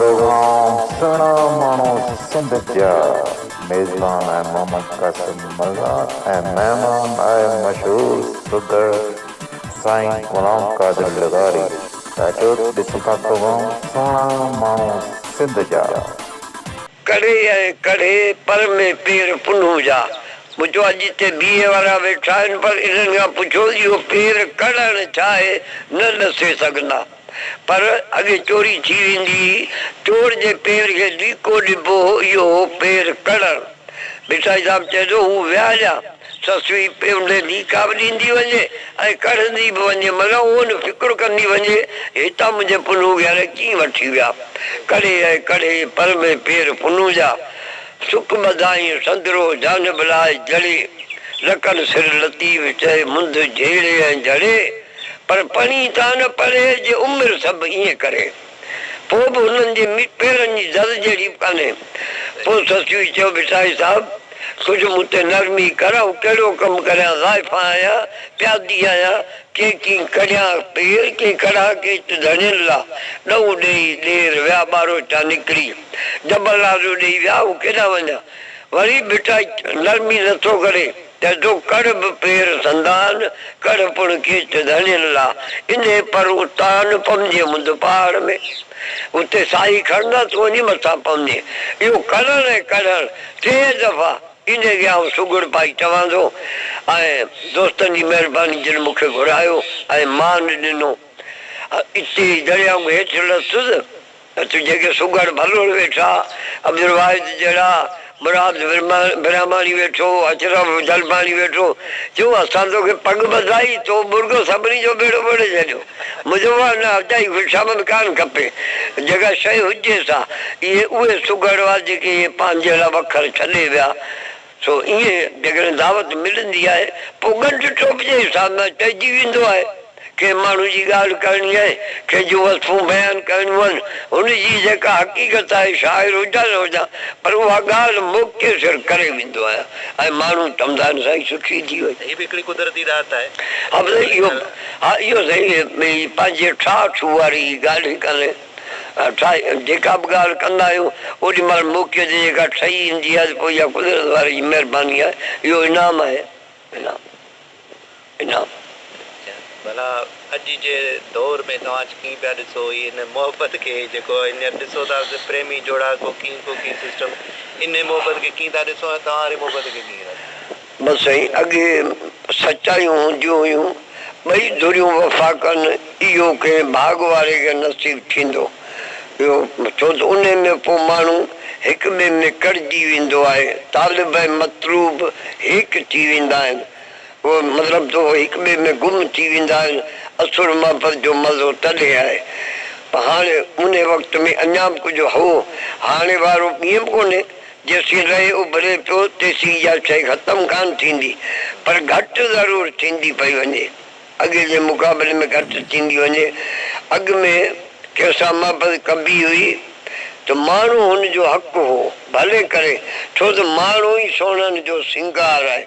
Programme सुना मानो सिंधजा मेजबान है मोहम्मद कासिम मर्जा मेहमान है मशहूर सुगर साईं गुलाम कादिर लगारी अचो ॾिसूं प्रोग्राम सुना मानो सिंधजा कड़े ऐं कड़े पर में पेर पुनू जा मुझो अॼु हिते बीहे वारा वेठा आहिनि पर इन्हनि खां पुछो इहो पेर कढणु छा आहे न ॾसे सघंदा पर अॻे चोरी थी वेंदी चोर जे पेर खे लीको ॾिबो इहो पेर कढणु मिठाई साहिबु चए थो हू विहारिया ससुई उन लीका बि ॾींदी वञे ऐं कढंदी बि वञे मतिलबु उहो न फिक्र कंदी वञे हितां मुंहिंजे पुनू वीहारे कीअं वठी विया कड़े ऐं कड़े पर में पेर पुनू जा सुख बधाई संदरो जान बलाए जड़े रकन सिर लतीफ़ चए मुंद झेड़े ऐं जड़े पर पणी था न परे जे उमिरि सभु ईअं करे पोइ बि हुननि जे पेरनि जी दर जहिड़ी कान्हे पोइ ससुई चयो बिठाई साहिबु कुझु मूं ते नरमी करां कहिड़ो कमु करियां ज़ाइफ़ा आहियां प्यादी आहियां कंहिं कीअं कढियां पेर कीअं कढा के धणियल आहे ॾऊं ॾेई ॾेर विया ॿारो चा निकिरी जबल लाॾो ॾेई विया हू केॾां वञा वरी बिठाई नरमी नथो करे चए कड़ बि पेर संदान कड़ पुण खीच धणियल आहे इन पर उतां न पमजे मुंद पहाड़ में उते साई खणंदा त वञी मथां पमजे इहो कढणु ऐं कढणु टे दफ़ा इन खे आउं सुगुड़ पाई चवां थो ऐं दोस्तनि जी महिरबानी जिन मूंखे घुरायो ऐं मान ॾिनो इते दरियाऊं हेठि लथुसि त जेके सुगड़ भलोड़ वेठा अब्दुल वाहिद जहिड़ा मुराद ब्रह्मानी वेठो अशरफ जलमानी वेठो चयो असां तोखे पग ॿधाई तो मुर्गो सभिनी जो बेड़ो ॿोड़े छॾियो मुंहिंजो न अजाई ख़ुशामद कान खपे जेका शइ हुजे सा इहे उहे सुगड़ हुआ जेके इहे पंहिंजे लाइ वखर छॾे विया सो ईअं जेकॾहिं दावत मिलंदी आहे पोइ ॻंढ टोप जे हिसाब सां चइजी वेंदो आहे के माण्हू जी ॻाल्हि करणी आहे कंहिंजूं वस्तूं बयानु करणियूं आहिनि हुनजी जेका हक़ीक़त आहे शाइर हुजां न हुजां पर उहा ॻाल्हि मौक़े सिर करे वेंदो आहे ऐं माण्हू चवंदा आहिनि साईं सुठी थी वई हीअ बि हिकिड़ी कुदरती राहत आहे हा भले इहो हा इहो सही पंहिंजे ठाठ वारी ॻाल्हि कान्हे जेका बि ॻाल्हि कंदा आहियूं ओॾी महिल मौक़े ते जेका ठही ईंदी आहे पोइ इहा कुदरत वारी जी महिरबानी आहे इहो इनाम आहे इनाम भला अॼु जे दौर में तव्हां कीअं पिया ॾिसो इन मोहबत खे जेको हींअर ॾिसो था प्रेमी जोड़ा को कीअं सिस्टम इन मोहबत खे कीअं था ॾिसो ऐं तव्हां मोहबत खे कीअं बसि साईं अॻे सचायूं हूंदियूं हुयूं ॿई धुरियूं वफ़ा कनि इहो कंहिं भाग वारे खे नसीबु थींदो इहो छो त उन में पोइ माण्हू हिक ॿिए में कड़िजी वेंदो आहे तालिब ऐं मतलूब हिकु थी वेंदा आहिनि उहो मतिलबु त हिक ॿिए में गुम थी वेंदा आहिनि असुर मोहबत जो मज़ो तॾहिं आहे पर हाणे उन वक़्त में अञा बि कुझु हो हाणे वारो ईअं बि कोन्हे जेसीं रहे उभरे पियो तेसीं इहा शइ ख़तमु कान थींदी पर घटि ज़रूरु थींदी पई वञे अॻे जे मुक़ाबले में घटि थींदी वञे अॻु में कंहिंसां मोहबत कबी हुई त माण्हू हुनजो हक़ु हो भले करे छो त माण्हू ई सोननि जो सिंगार आहे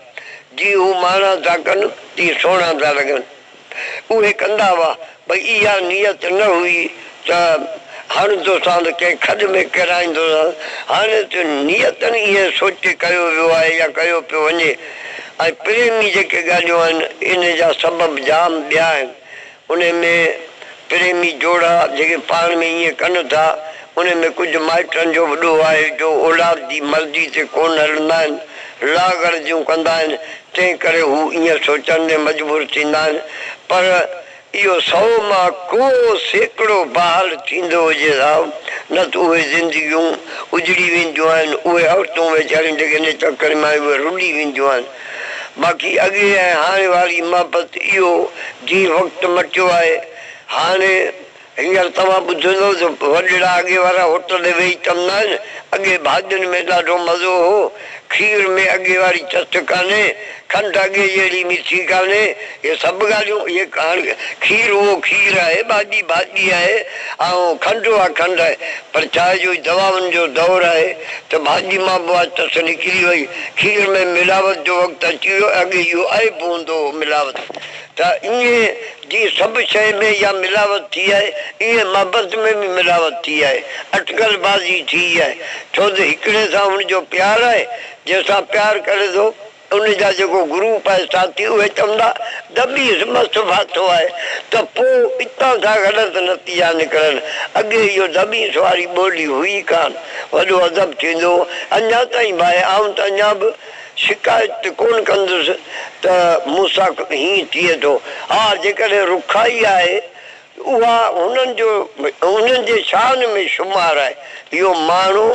जीअं हू माना था कनि तीअं सोना था लॻनि उहे कंदा हुआ भई इहा नियत न हुई त हणंदोसां त कंहिं खॾ में किराईंदोसां हाणे त नियतनि ईअं सोचे कयो वियो आहे या कयो पियो वञे ऐं प्रेमी जेके ॻाल्हियूं आहिनि इन जा सबब जाम ॿिया आहिनि उन में प्रेमी जोड़ा जेके पाण में ईअं कनि था उन में कुझु माइटनि जो वॾो आहे जो औलाद जी मर्ज़ी ते कोन हलंदा आहिनि लाॻड़ जूं कंदा आहिनि तंहिं करे हू ईअं सोचण में मजबूर थींदा आहिनि पर इहो 100 मां को सैकड़ो बहाल थींदो हुजे साहब न त उहे ज़िंदगियूं उजड़ी वेंदियूं आहिनि उहे औरतूं वीचारियूं जेके इन चकर में उहे रुली वेंदियूं आहिनि बाक़ी अॻे ऐं हाणे वारी मोहबत इहो जीअं वक़्तु मटियो आहे हाणे हींअर तव्हां ॿुधंदो त वॾड़ा अॻे वारा होटल वेही चवंदा आहिनि अॻे भाॼियुनि में ॾाढो मज़ो हो खीर में अॻे वारी चट कान्हे खंडु अॻे जहिड़ी मिठी कान्हे इहे सभु ॻाल्हियूं इहे खीर उहो खीर आहे भाॼी भाॼी आहे ऐं खंडु आहे खंडु आहे पर चांहि जो दवाउनि जो दौरु आहे त भाॼी मां बि टस निकिरी वई खीर में मिलावट जो वक़्तु अची वियो अॻे इहो आहे बि हूंदो मिलावट त ईअं जी सभु शइ में इहा मिलावट थी आहे, ईअं मोहबत में बि मिलावट थी आहे, अटकलबाज़ी थी आहे। छो त हिकिड़े सां हुनजो प्यारु आहे, जंहिंसां प्यारु करे थो उनजा जेको ग्रुप आहे साथी उहे चवंदा दॿी मस्तु फाथो आहे, त पोइ इतां सां ग़लति नतीजा निकिरनि। अॻे इहो दॿीस वारी ॿोली हुई कान, वॾो अदब थींदो। अञा ताईं भाई आऊं त अञा बि शिकायत कोन कंदुसि त मूंसां हीअं थिए थो। हा, जेकॾहिं रुखाई आहे उहा उन्हनि जे शान में शुमार आहे। इहो माण्हू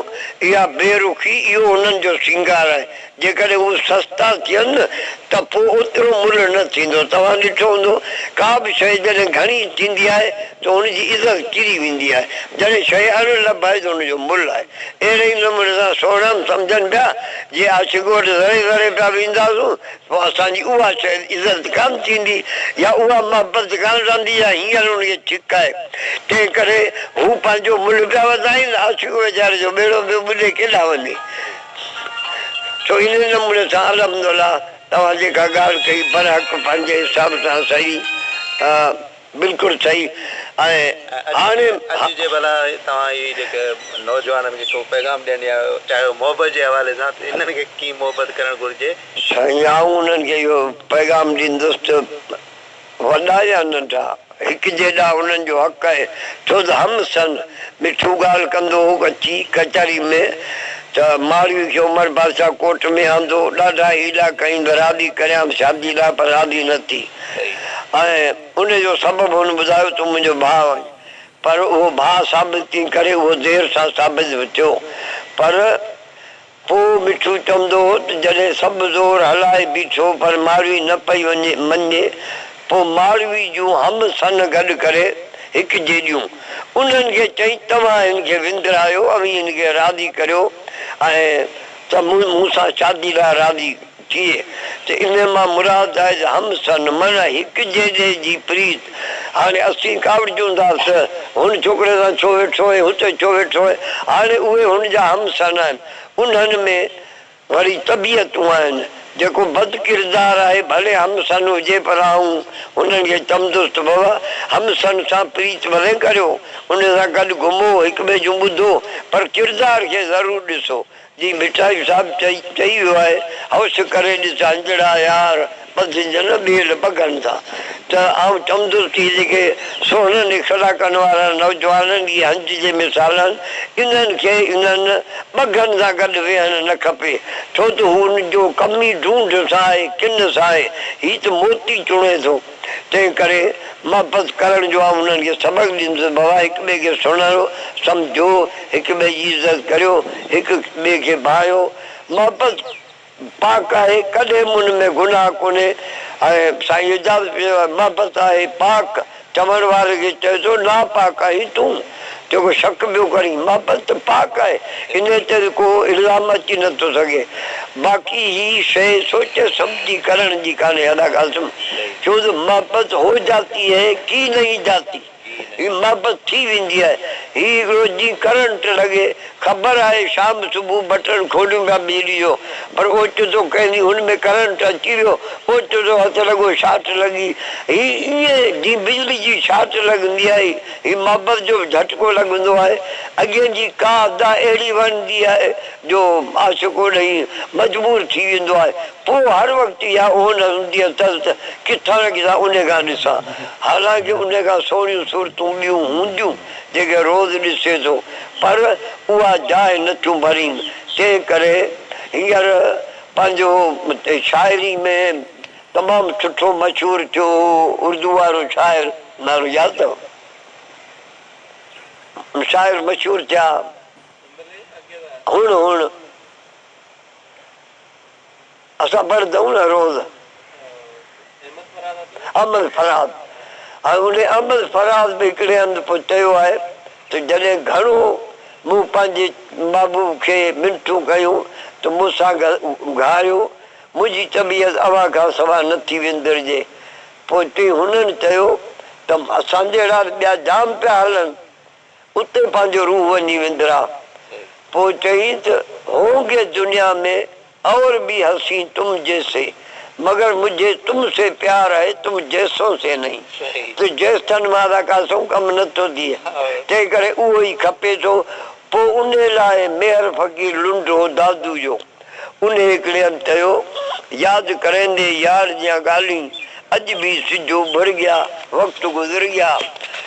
इहा बेरुखी इहो उन्हनि जो श्रंगार आहे। जेकॾहिं उहे सस्ता थियनि न त पोइ ओतिरो मुल्ह न थींदो। तव्हां ॾिठो हूंदो का बि शइ जॾहिं घणी थींदी आहे त हुनजी इज़त किरी वेंदी आहे, जॾहिं शइ अनलब आहे त हुनजो मुल्ह आहे। अहिड़े ई नमूने सां सोणा सम्झनि पिया जे आशिक़ोट ज़रे ज़रे पिया वेंदासीं पोइ असांजी उहा शइ इज़त कान थींदी या उहा मोहबत कान रहंदी या हींअर हुनखे छिक आहे। तंहिं करे हू पंहिंजो मुल्ह पिया वधाइनि, आशिक़ वीचारे जो ॿेड़ो ॿियो ॿुॾे केॾा वञे। छो इन नमूने सां अलहमदुलिल्लाह तव्हां जेका ॻाल्हि कई पर हक़ पंहिंजे हिसाब सां सही, बिल्कुलु सही। ऐं हाणे अॼु जे भला तव्हां इहे जेके नौजवाननि खे को पैगाम ॾियणी आहे चाहे मोहबत जे हवाले सां, त इन्हनि खे कीअं मोहबत करणु घुरिजे? साईं आऊं उन्हनि खे इहो पैगाम ॾींदुसि त वॾा या नंढा हिकु जहिड़ा उन्हनि जो हक़ आहे। छो त हम सन मिठियूं ॻाल्हि कंदो हो अची कचहरी में त माड़वी खे उमर बादशाह कोर्ट में आंदो, ॾाढा हीला कई रादी करियां शादी लाइ पर रादी न थी। ऐं उनजो सबबु हुन ॿुधायो तूं मुंहिंजो भाउ आहीं, पर उहो भाउ साबित थी करे उहो देरि सां साबित बि थियो। पर पोइ मिठू चवंदो हो त जॾहिं सभु ज़ोर हलाए बीठो पर माड़वी न पई वञे मञे, पोइ माड़वी जूं हम सन गॾु करे हिकु जहिड़ियूं उन्हनि खे चई तव्हां हिन खे विंदरायो ऐं हिन खे रादी करियो ऐं त मूंसां शादी लाइ रादी थिए। त इन मां मुराद आहे त हम सन माना हिकु जहिड़े जी प्रीत। हाणे असीं कावड़जूंदासीं हुन छोकिरे सां छो वेठो आहे, हुते छो वेठो आहे, हाणे उहे हुनजा हम सन आहिनि। उन्हनि में वरी तबियतूं आहिनि। जेको बद किरदार आहे भले हम सन हुजे पर आऊं उन्हनि खे चवंदुसि त बाबा हम सन सां प्रीत भले करियो, उन सां गॾु घुमो, हिक ॿिए जूं ॿुधो, पर किरदार खे ज़रूरु ॾिसो। जी मिठाई साहिबु चई वियो आहे होश करे ॾिस अंजड़ा यार ॿधिजनि ॿेल बगनि था। त आउं चवंदुसि की जेके सोहरनि इख़्तिला करण वारा नौजवाननि जी हंज जे मिसाल आहिनि, इन्हनि खे इन्हनि बगनि सां गॾु वेहणु न खपे। छो त हू हुनजो कमी ढूंढ सां आहे, किन सां आहे, हीअ त मोती चुणे थो। तंहिं करे मोहबत करण जो आहे उन्हनि खे सबक़ु ॾींदुसि बाबा हिक ॿिए खे सुञाणो सम्झो, हिक ॿिए जी इज़त करियो, हिक ॿिए खे भायो। मोहबत पाक आहे, कॾहिं मुन में गुनाह कोन्हे। ऐं साईं इजाज़त मोहबत आहे पाक, चवण वारे खे चए थो नापाक आहीं तूं, जेको शक ॿियो करी मोहबत पाक आहे, इन ते को इल्ज़ाम अची नथो सघे। बाक़ी ही शइ सोचे सम्झी करण जी कान्हे अदा क़ासिम। छो त मोहबत हो जाती है की नहीं जाती, ही मोहबत थी वेंदी आहे। ही हिकिड़ो ॾींहुं करंट लॻे, ख़बर आहे शाम सुबुह बटण खोलियूं पिया बिजली जो, पर ओचितो कंहिं हुन में करंट अची वियो, ओचितो हथु लॻो शाट लॻी। ही ईअं जीअं बिजली जी शाट लॻंदी आहे, ही मोहबत जो झटको लॻंदो आहे। अॻे जी का अदा अहिड़ी वणंदी आहे जो आशिक़ो ॾेई मजबूर थी वेंदो आहे। पोइ हर वक़्तु इहा ओन हूंदी आहे त किथां न किथां उन खां ॾिसां, हालांकि उन खां सोढ़ियूं सूरतूं ॿियूं हूंदियूं जेके रोज़ ॾिसे थो, पर उहा जाइ नथियूं भरीनि। तंहिं करे हींअर पंहिंजो शाइरी में तमामु सुठो मशहूरु थियो उर्दू वारो शाइर, नालो यादि अथव? शाइर मशहूरु थिया हुण असां पढ़ंदऊं न रोज़, अहमद फराद। ऐं उन अहमद फराद बि हिकिड़े हंधि पोइ चयो आहे त जॾहिं घणो मूं पंहिंजे बाबू खे मिनथूं कयूं त मूंसां घारियो, मुंहिंजी तबियत अवा खां सवाइ नथी विंदरजे। पोइ चई हुननि चयो त असांजे अहिड़ा ॿिया जाम पिया हलनि, उते पंहिंजो रूह वञी विंदरा। पोइ चई त होंगे दुनिया में और भी हसी तुम जैसे मगर मुझे तुमसे प्यार है, तुम जैसों से नहीं। सही तो जेसठन मादा का सो कम न तो दिए ते करे उहो ही खपे थो। पो उन लाइ मेहर फ़कीर लुंडो दादू जो उन हिकिड़े हंधि चयो यादि करेंदे यार जी ॻाल्हियूं अॼु बि सिजो भर गया वक़्तु गुज़र गया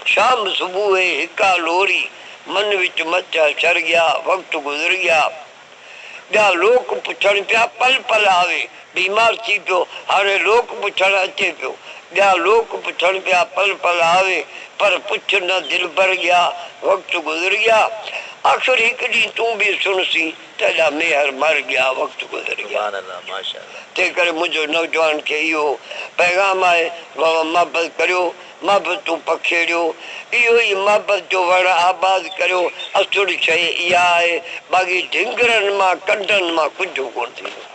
शाम सुबुह हिका लोरी मन विच मचा छर गया वक़्तु गुज़र गया। ॿिया लोक पुछण पिया पल पल आवे बीमार थी पियो हाणे लोक पुछण अचे पियो। ॿिया लोक पुछण पिया पल पल आवे पर पुछ न दिल भर गया वक़्तु गुज़र गया। आख़िर हिकु ॾींहुं तूं बि सुनसी तेॾा मेहर मर गया वक़्तु गुज़र गया। सुभान अल्लाह माशाअल्लाह। तंहिं करे मुंहिंजो नौजवान खे इहो पैगाम आहे मोहबत करियो मोहबतूं पखेड़ियो इहो ई मोहबत जो वण आबाद करियो। असुर शइ इहा आहे बाक़ी ढिंगरनि मां कंडनि मां कुझु कोन थींदो।